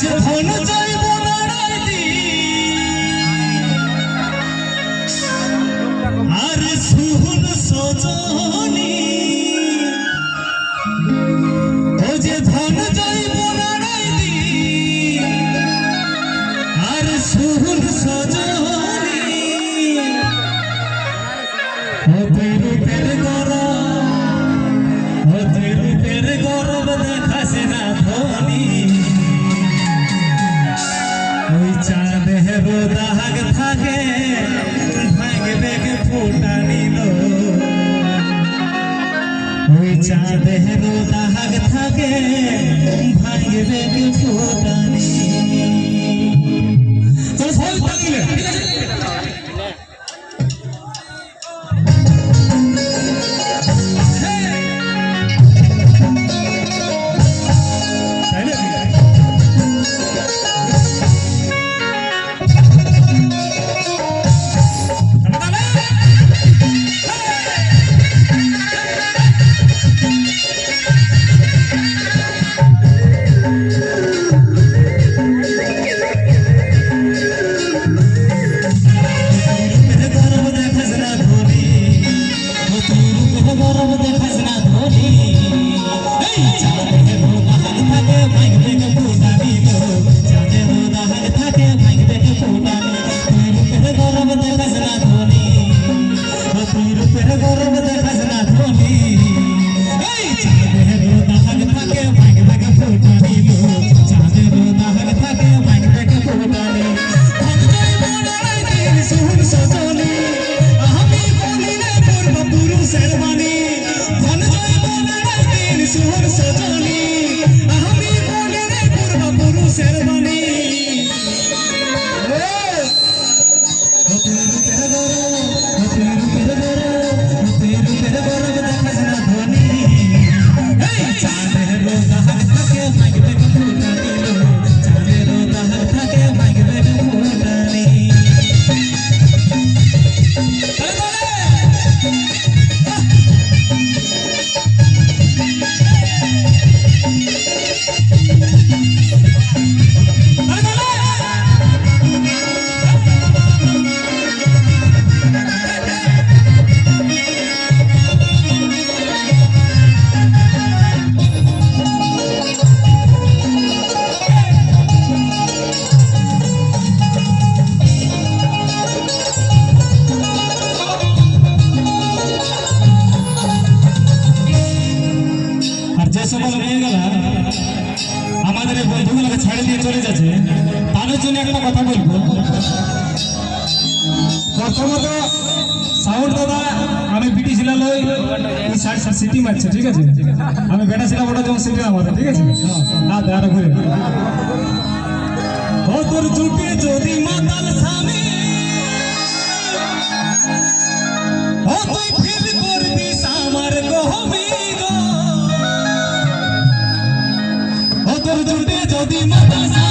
যে ধন চাইব আর সুহন সজনী ও যে ধন চাইব আর সুহন সজনী রূপের গরব দেখাছে না ধনী ওই চাঁদের দাগ থাকে ভাঙবে ফোটা নিল ওই চাঁদের দাগ থাকে ভাঙবে ফোটা আমাদের বন্ধুগুলোকে ছাড়ে দিয়ে চলে যাচ্ছে তাদের জন্য একটা কথা বলবো। প্রথমত সাউন্ড দাদা আমি বিটি ছিলাম সিটি মারছে, ঠিক আছে? আমি বেটা ছিলাম ওটা যখন সিটি আমাদের, ঠিক আছে? না আরো ঘুরে ও তোর জুটে যদি মাতাল স্বামী ও তুই ফিল করবিস আমার গহমি গো ও তোর জুটে যদি মাতাল